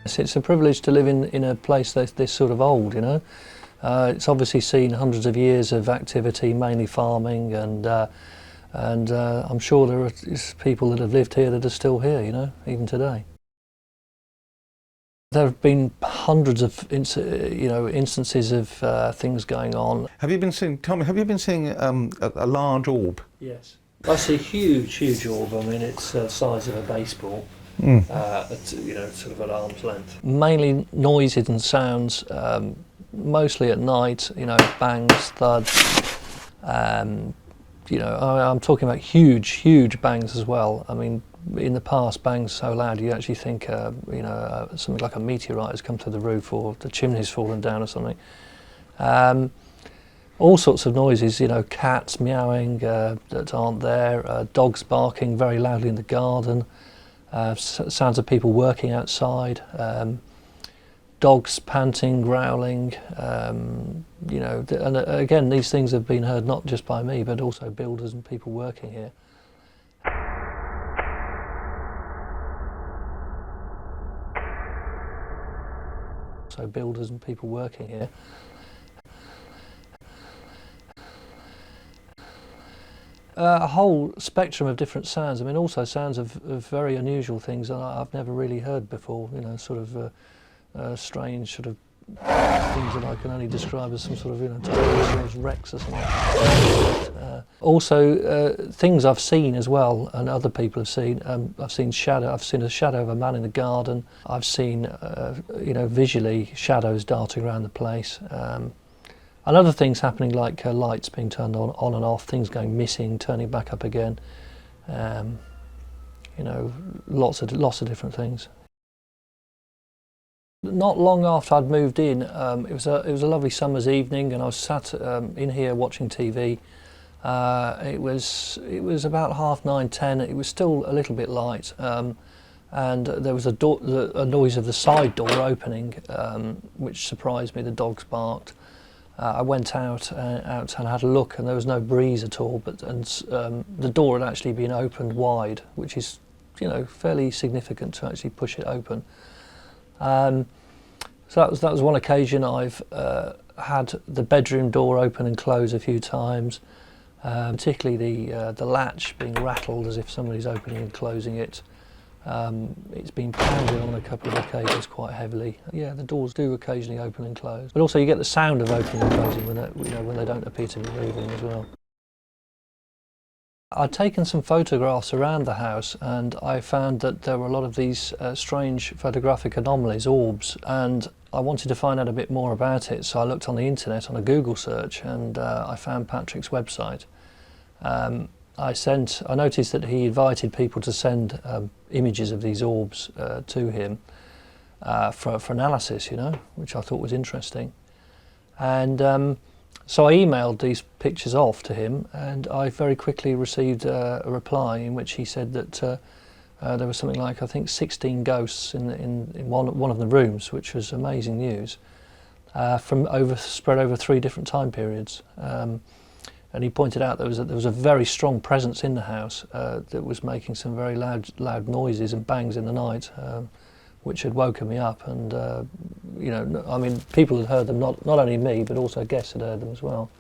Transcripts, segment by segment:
It's a privilege to live in a place that's this sort of old, you know. It's obviously seen hundreds of years of activity, mainly farming, and I'm sure there are people that have lived here that are still here, you know, even today. There have been hundreds of instances of things going on. Have you been seeing, Tommy, have you been seeing a large orb? Yes. I see a huge orb. I mean, it's the size of a baseball, sort of at arm's length. Mainly noises and sounds, mostly at night, you know, bangs, thuds. I'm talking about huge bangs as well. I mean, in the past, bangs so loud you actually think, something like a meteorite has come to the roof or the chimney's fallen down or something. All sorts of noises, you know, cats meowing that aren't there, dogs barking very loudly in the garden, sounds of people working outside, dogs panting, growling, and again, these things have been heard not just by me, but also builders and people working here. So builders and people working here. A whole spectrum of different sounds. I mean, also sounds of very unusual things that I've never really heard before. You know, sort of strange sort of things that I can only describe as some sort of, Tyrannosaurus Rex or something. Also, things I've seen as well, and other people have seen. I've seen a shadow of a man in the garden. I've seen, visually shadows darting around the place. And other things happening, like lights being turned on and off, things going missing, turning back up again. Lots of different things. Not long after I'd moved in, it was a lovely summer's evening, and I was sat in here watching TV. It was about 9:30, 10. It was still a little bit light, and there was a noise of the side door opening, which surprised me. The dogs barked. I went out and had a look, and there was no breeze at all. The door had actually been opened wide, which is, fairly significant to actually push it open. So that was one occasion. I've had the bedroom door open and close a few times, particularly the latch being rattled as if somebody's opening and closing it. It's been pounded on a couple of occasions quite heavily. Yeah, the doors do occasionally open and close, but also you get the sound of opening and closing when they don't appear to be moving as well. I'd taken some photographs around the house, and I found that there were a lot of these strange photographic anomalies, orbs, and I wanted to find out a bit more about it, so I looked on the internet on a Google search, and I found Patrick's website. I noticed that he invited people to send images of these orbs to him for analysis, which I thought was interesting. And so I emailed these pictures off to him, and I very quickly received a reply in which he said that there was something like, I think, 16 ghosts in one of the rooms, which was amazing news, spread over 3 different time periods. And he pointed out there was a very strong presence in the house that was making some very loud noises and bangs in the night, which had woken me up. And I mean, people had heard them, not only me, but also guests had heard them as well.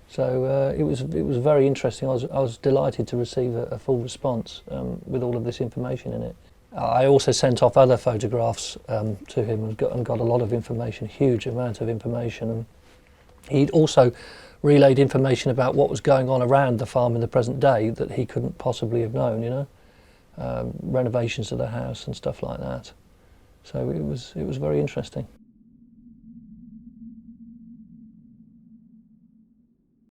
So it was very interesting. I was delighted to receive a full response with all of this information in it. I also sent off other photographs to him and got a lot of information, huge amount of information. And he'd also relayed information about what was going on around the farm in the present day that he couldn't possibly have known, renovations to the house and stuff like that. So it was very interesting.